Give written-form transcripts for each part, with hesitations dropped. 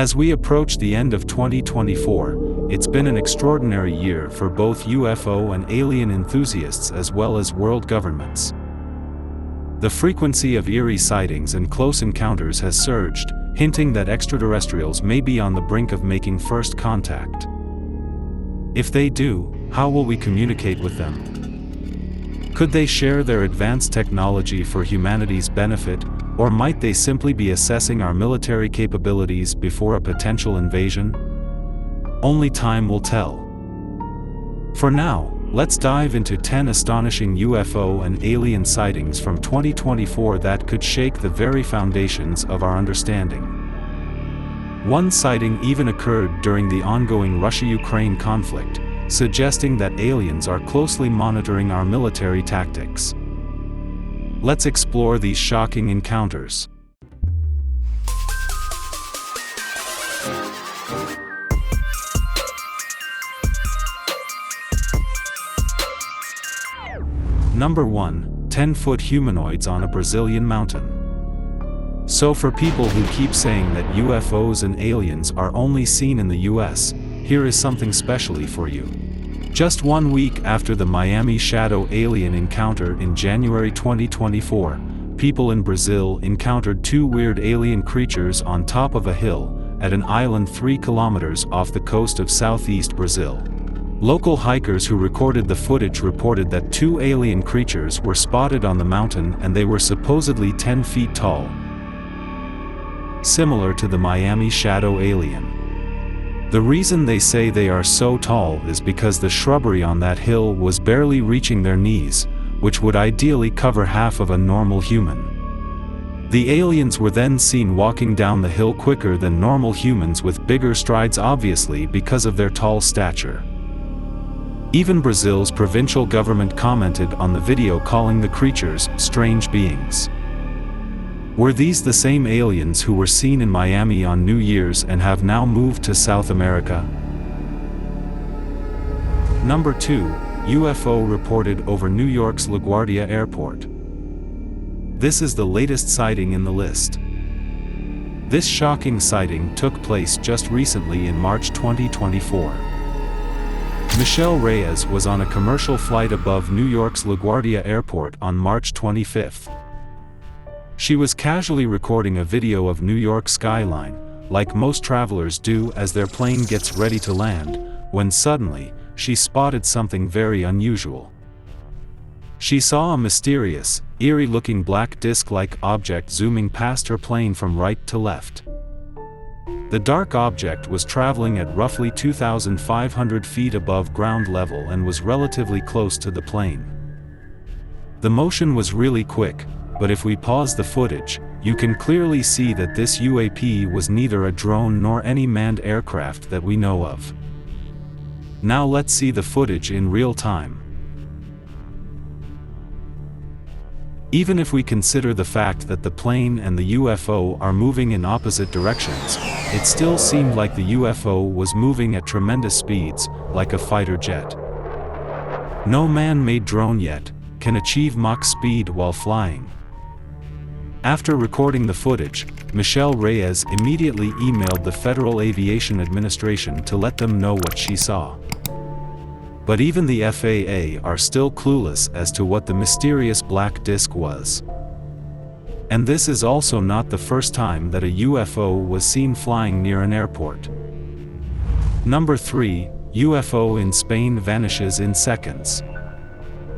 As we approach the end of 2024, it's been an extraordinary year for both UFO and alien enthusiasts as well as world governments. The frequency of eerie sightings and close encounters has surged, hinting that extraterrestrials may be on the brink of making first contact. If they do, how will we communicate with them? Could they share their advanced technology for humanity's benefit, or might they simply be assessing our military capabilities before a potential invasion? Only time will tell. For now, let's dive into 10 astonishing UFO and alien sightings from 2024 that could shake the very foundations of our understanding. One sighting even occurred during the ongoing Russia-Ukraine conflict, suggesting that aliens are closely monitoring our military tactics. Let's explore these shocking encounters. Number 1. 10-foot humanoids on a Brazilian mountain. So for people who keep saying that UFOs and aliens are only seen in the US, here is something specially for you. Just 1 week after the Miami shadow alien encounter in January 2024, people in Brazil encountered 2 weird alien creatures on top of a hill, at an island 3 kilometers off the coast of southeast Brazil. Local hikers who recorded the footage reported that 2 alien creatures were spotted on the mountain and they were supposedly 10 feet tall, similar to the Miami shadow alien. The reason they say they are so tall is because the shrubbery on that hill was barely reaching their knees, which would ideally cover half of a normal human. The aliens were then seen walking down the hill quicker than normal humans with bigger strides, obviously because of their tall stature. Even Brazil's provincial government commented on the video, calling the creatures strange beings. Were these the same aliens who were seen in Miami on New Year's and have now moved to South America? Number 2. UFO reported over New York's LaGuardia airport. This is the latest sighting in the list. This shocking sighting took place just recently in March 2024. Michelle Reyes was on a commercial flight above New York's LaGuardia airport on March 25th. She was casually recording a video of New York skyline, like most travelers do as their plane gets ready to land, when suddenly, she spotted something very unusual. She saw a mysterious, eerie-looking black disc-like object zooming past her plane from right to left. The dark object was traveling at roughly 2,500 feet above ground level and was relatively close to the plane. The motion was really quick, but if we pause the footage, you can clearly see that this UAP was neither a drone nor any manned aircraft that we know of. Now let's see the footage in real time. Even if we consider the fact that the plane and the UFO are moving in opposite directions, it still seemed like the UFO was moving at tremendous speeds, like a fighter jet. No man-made drone yet can achieve Mach speed while flying. After recording the footage, Michelle Reyes immediately emailed the Federal Aviation Administration to let them know what she saw. But even the FAA are still clueless as to what the mysterious black disc was. And this is also not the first time that a UFO was seen flying near an airport. Number 3. UFO in Spain vanishes in seconds.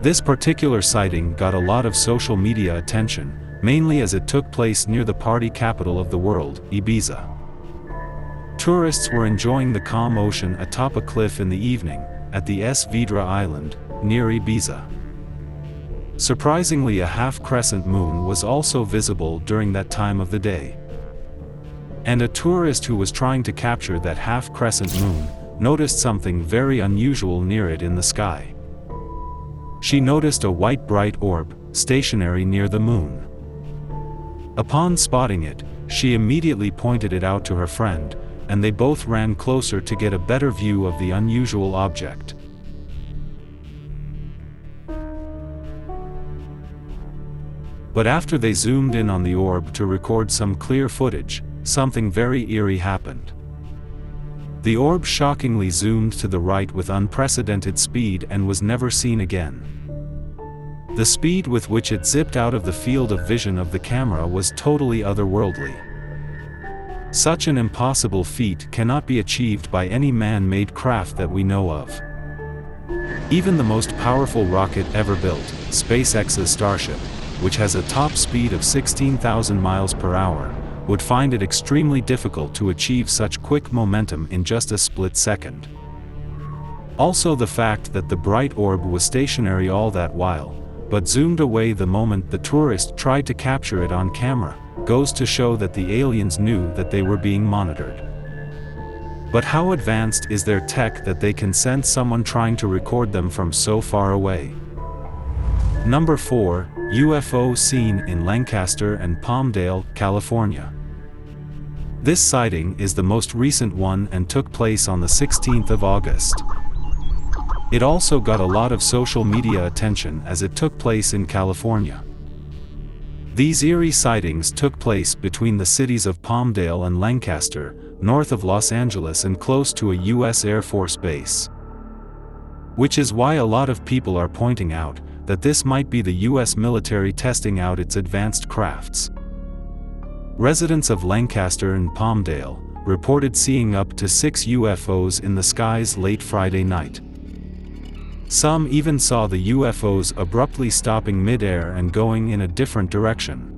This particular sighting got a lot of social media attention, mainly as it took place near the party capital of the world, Ibiza. Tourists were enjoying the calm ocean atop a cliff in the evening, at the Es Vidra Island, near Ibiza. Surprisingly, a half-crescent moon was also visible during that time of the day. And a tourist who was trying to capture that half-crescent moon noticed something very unusual near it in the sky. She noticed a white bright orb, stationary near the moon. Upon spotting it, she immediately pointed it out to her friend, and they both ran closer to get a better view of the unusual object. But after they zoomed in on the orb to record some clear footage, something very eerie happened. The orb shockingly zoomed to the right with unprecedented speed and was never seen again. The speed with which it zipped out of the field of vision of the camera was totally otherworldly. Such an impossible feat cannot be achieved by any man-made craft that we know of. Even the most powerful rocket ever built, SpaceX's Starship, which has a top speed of 16,000 miles per hour, would find it extremely difficult to achieve such quick momentum in just a split second. Also, the fact that the bright orb was stationary all that while, but zoomed away the moment the tourist tried to capture it on camera, goes to show that the aliens knew that they were being monitored. But how advanced is their tech that they can sense someone trying to record them from so far away? Number 4, UFO seen in Lancaster and Palmdale, California. This sighting is the most recent one and took place on the 16th of August. It also got a lot of social media attention as it took place in California. These eerie sightings took place between the cities of Palmdale and Lancaster, north of Los Angeles and close to a U.S. Air Force base. Which is why a lot of people are pointing out that this might be the U.S. military testing out its advanced crafts. Residents of Lancaster and Palmdale reported seeing up to 6 UFOs in the skies late Friday night. Some even saw the UFOs abruptly stopping mid-air and going in a different direction.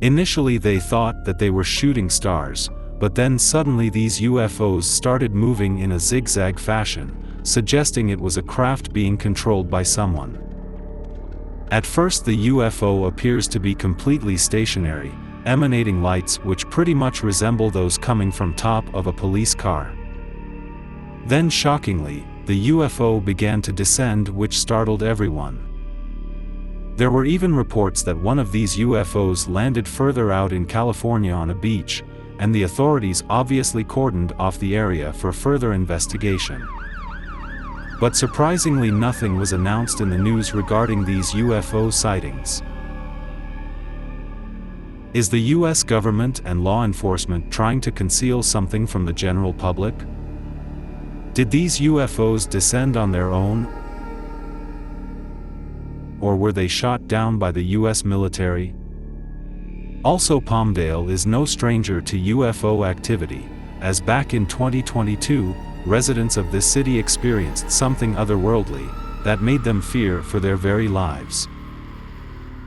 Initially they thought that they were shooting stars, but then suddenly these UFOs started moving in a zigzag fashion, suggesting it was a craft being controlled by someone. At first the UFO appears to be completely stationary, emanating lights which pretty much resemble those coming from top of a police car. Then shockingly, the UFO began to descend, which startled everyone. There were even reports that one of these UFOs landed further out in California on a beach, and the authorities obviously cordoned off the area for further investigation. But surprisingly, nothing was announced in the news regarding these UFO sightings. Is the US government and law enforcement trying to conceal something from the general public? Did these UFOs descend on their own? Or were they shot down by the US military? Also, Palmdale is no stranger to UFO activity, as back in 2022, residents of this city experienced something otherworldly that made them fear for their very lives.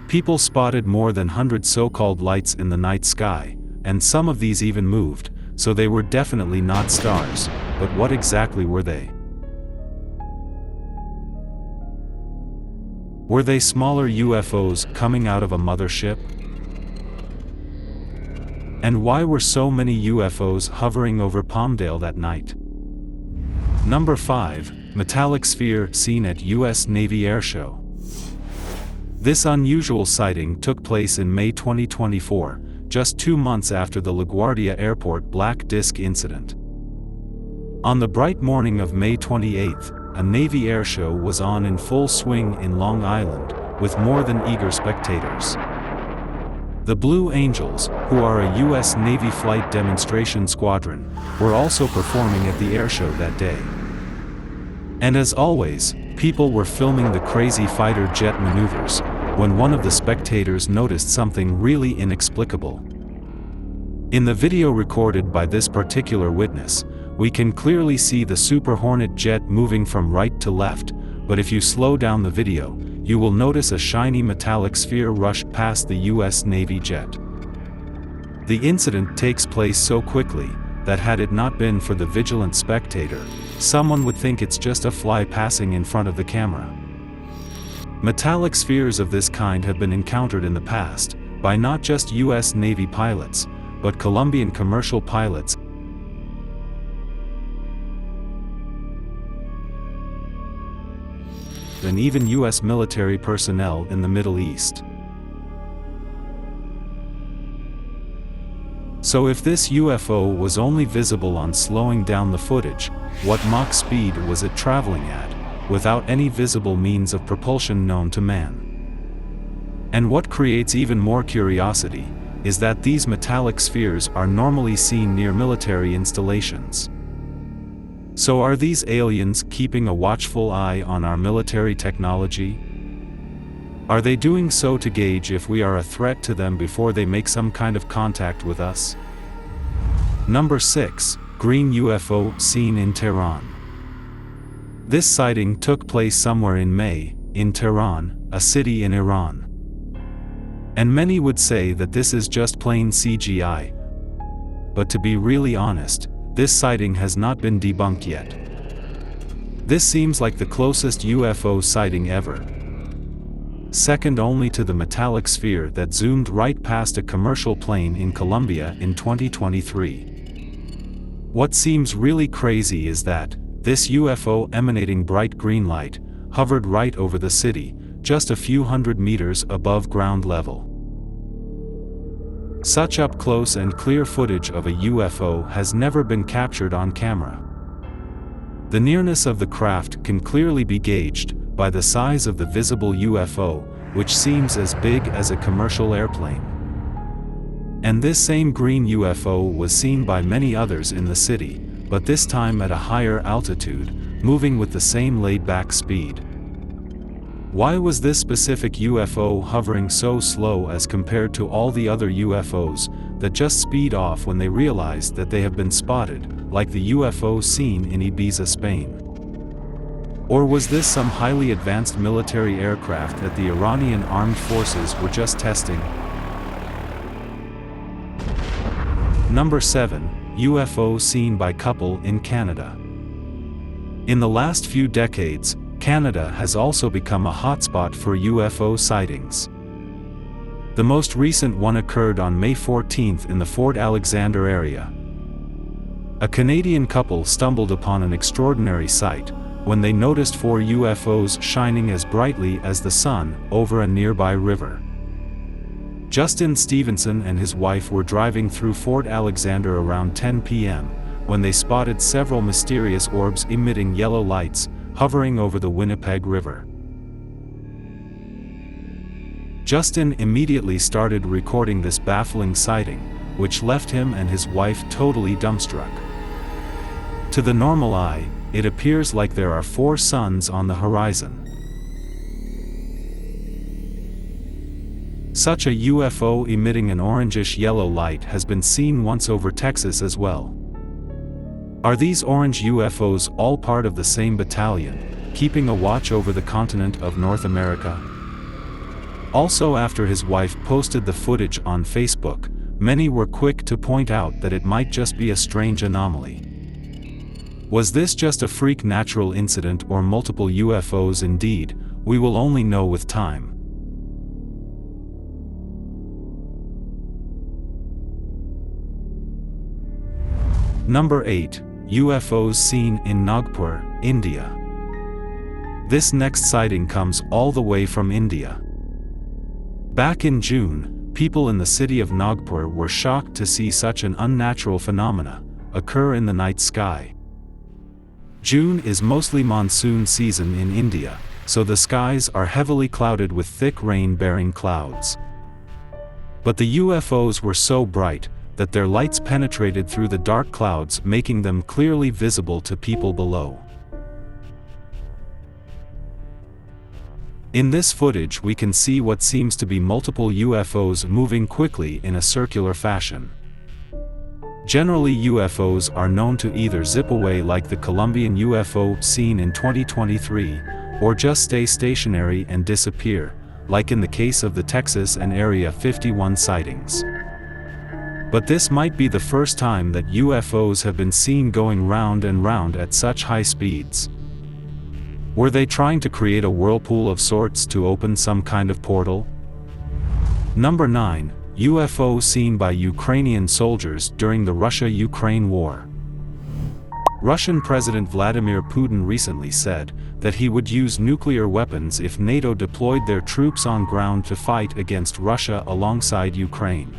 People spotted more than 100 so-called lights in the night sky, and some of these even moved, so they were definitely not stars, but what exactly were they? Were they smaller UFOs coming out of a mothership? And why were so many UFOs hovering over Palmdale that night? Number 5, metallic sphere seen at US Navy Airshow. This unusual sighting took place in May 2024, just 2 months after the LaGuardia Airport black disk incident. On the bright morning of May 28th, a Navy airshow was on in full swing in Long Island, with more than eager spectators. The Blue Angels, who are a U.S. Navy flight demonstration squadron, were also performing at the airshow that day. And as always, people were filming the crazy fighter jet maneuvers, when one of the spectators noticed something really inexplicable. In the video recorded by this particular witness, we can clearly see the Super Hornet jet moving from right to left, but if you slow down the video, you will notice a shiny metallic sphere rush past the US Navy jet. The incident takes place so quickly that had it not been for the vigilant spectator, someone would think it's just a fly passing in front of the camera. Metallic spheres of this kind have been encountered in the past, by not just US Navy pilots, but Colombian commercial pilots, and even US military personnel in the Middle East. So if this UFO was only visible on slowing down the footage, what Mach speed was it traveling at, without any visible means of propulsion known to man? And what creates even more curiosity, is that these metallic spheres are normally seen near military installations. So are these aliens keeping a watchful eye on our military technology? Are they doing so to gauge if we are a threat to them before they make some kind of contact with us? Number 6. Green UFO seen in Tehran. This sighting took place somewhere in May, in Tehran, a city in Iran. And many would say that this is just plain CGI. But to be really honest, this sighting has not been debunked yet. This seems like the closest UFO sighting ever. Second only to the metallic sphere that zoomed right past a commercial plane in Colombia in 2023. What seems really crazy is that this UFO emanating bright green light hovered right over the city, just a few hundred meters above ground level. Such up-close and clear footage of a UFO has never been captured on camera. The nearness of the craft can clearly be gauged by the size of the visible UFO, which seems as big as a commercial airplane. And this same green UFO was seen by many others in the city, but this time at a higher altitude, moving with the same laid-back speed. Why was this specific UFO hovering so slow as compared to all the other UFOs that just speed off when they realize that they have been spotted, like the UFO seen in Ibiza, Spain? Or was this some highly advanced military aircraft that the Iranian armed forces were just testing? Number 7. UFO seen by couple in Canada. In the last few decades, Canada has also become a hotspot for UFO sightings. The most recent one occurred on May 14th in the Fort Alexander area. A Canadian couple stumbled upon an extraordinary sight when they noticed 4 UFOs shining as brightly as the sun over a nearby river. Justin Stevenson and his wife were driving through Fort Alexander around 10 p.m. when they spotted several mysterious orbs emitting yellow lights, hovering over the Winnipeg River. Justin immediately started recording this baffling sighting, which left him and his wife totally dumbstruck. To the normal eye, it appears like there are 4 suns on the horizon. Such a UFO emitting an orangish-yellow light has been seen once over Texas as well. Are these orange UFOs all part of the same battalion, keeping a watch over the continent of North America? Also, after his wife posted the footage on Facebook, many were quick to point out that it might just be a strange anomaly. Was this just a freak natural incident or multiple UFOs indeed? We will only know with time. Number 8. UFOs seen in Nagpur, India. This next sighting comes all the way from India. Back in June, people in the city of Nagpur were shocked to see such an unnatural phenomena occur in the night sky. June is mostly monsoon season in India, so the skies are heavily clouded with thick rain-bearing clouds. But the UFOs were so bright that their lights penetrated through the dark clouds, making them clearly visible to people below. In this footage we can see what seems to be multiple UFOs moving quickly in a circular fashion. Generally, UFOs are known to either zip away like the Colombian UFO seen in 2023, or just stay stationary and disappear, like in the case of the Texas and Area 51 sightings. But this might be the first time that UFOs have been seen going round and round at such high speeds. Were they trying to create a whirlpool of sorts to open some kind of portal? Number 9. UFO seen by Ukrainian soldiers during the Russia-Ukraine war. Russian President Vladimir Putin recently said that he would use nuclear weapons if NATO deployed their troops on ground to fight against Russia alongside Ukraine.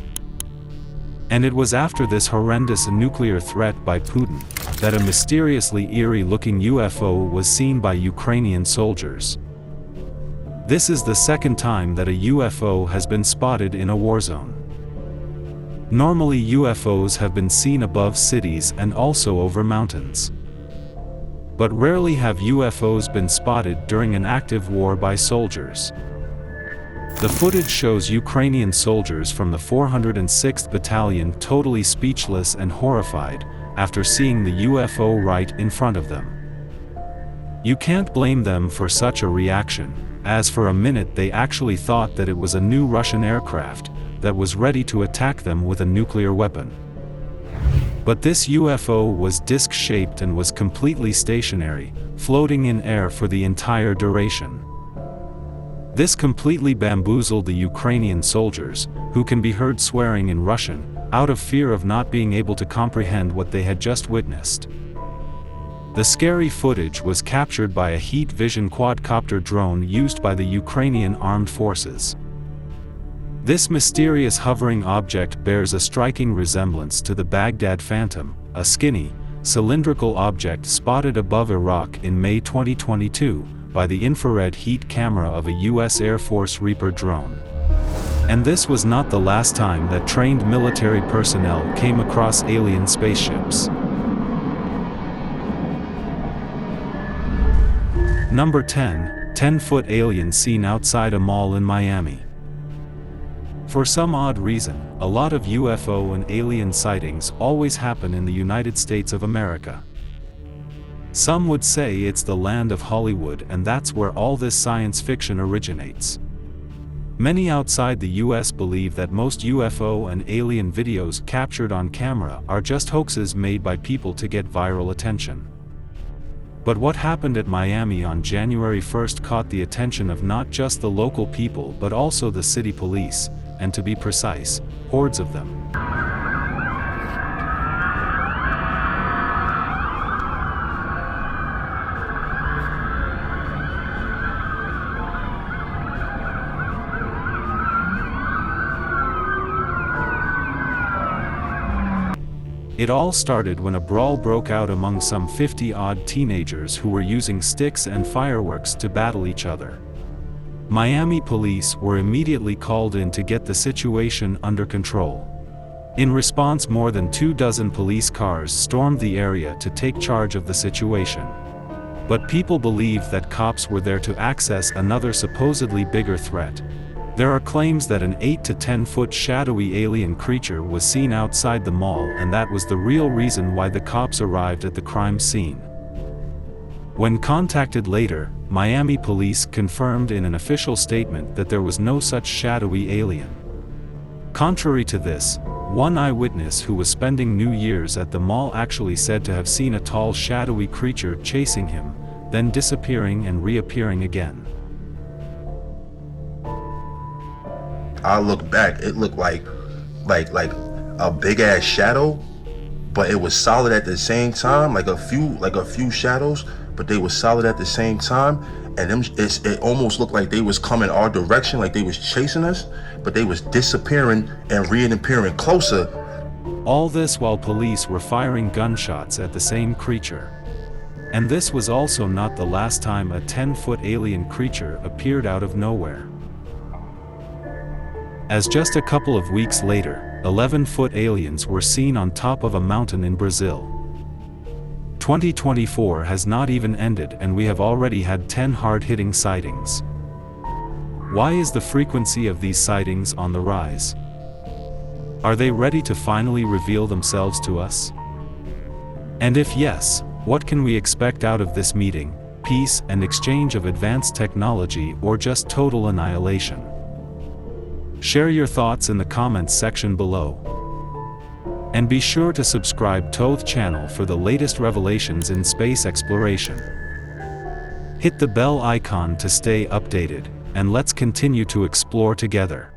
And it was after this horrendous nuclear threat by Putin that a mysteriously eerie-looking UFO was seen by Ukrainian soldiers. This is the second time that a UFO has been spotted in a war zone. Normally UFOs have been seen above cities and also over mountains. But rarely have UFOs been spotted during an active war by soldiers. The footage shows Ukrainian soldiers from the 406th Battalion totally speechless and horrified after seeing the UFO right in front of them. You can't blame them for such a reaction, as for a minute they actually thought that it was a new Russian aircraft that was ready to attack them with a nuclear weapon. But this UFO was disc-shaped and was completely stationary, floating in air for the entire duration. This completely bamboozled the Ukrainian soldiers, who can be heard swearing in Russian, out of fear of not being able to comprehend what they had just witnessed. The scary footage was captured by a heat vision quadcopter drone used by the Ukrainian armed forces. This mysterious hovering object bears a striking resemblance to the Baghdad Phantom, a skinny, cylindrical object spotted above Iraq in May 2022 by the infrared heat camera of a U.S. Air Force Reaper drone. And this was not the last time that trained military personnel came across alien spaceships. Number 10, 10-foot alien seen outside a mall in Miami. For some odd reason, a lot of UFO and alien sightings always happen in the United States of America. Some would say it's the land of Hollywood and that's where all this science fiction originates. Many outside the US believe that most UFO and alien videos captured on camera are just hoaxes made by people to get viral attention. But what happened at Miami on January 1st caught the attention of not just the local people but also the city police, and to be precise, hordes of them. It all started when a brawl broke out among some 50-odd teenagers who were using sticks and fireworks to battle each other. Miami police were immediately called in to get the situation under control. In response, more than 24 police cars stormed the area to take charge of the situation. But people believed that cops were there to access another supposedly bigger threat. There are claims that an 8 to 10-foot shadowy alien creature was seen outside the mall, and that was the real reason why the cops arrived at the crime scene. When contacted later, Miami police confirmed in an official statement that there was no such shadowy alien. Contrary to this, one eyewitness who was spending New Year's at the mall actually said to have seen a tall shadowy creature chasing him, then disappearing and reappearing again. I look back, it looked like a big ass shadow, but it was solid at the same time, like a few shadows, but they were solid at the same time. And it almost looked like they was coming our direction, like they was chasing us, but they was disappearing and reappearing closer. All this while police were firing gunshots at the same creature. And this was also not the last time a 10-foot alien creature appeared out of nowhere. As just a couple of weeks later, 11-foot aliens were seen on top of a mountain in Brazil. 2024 has not even ended and we have already had 10 hard-hitting sightings. Why is the frequency of these sightings on the rise? Are they ready to finally reveal themselves to us? And if yes, what can we expect out of this meeting, peace and exchange of advanced technology, or just total annihilation? Share your thoughts in the comments section below. And be sure to subscribe to the channel for the latest revelations in space exploration. Hit the bell icon to stay updated, and let's continue to explore together.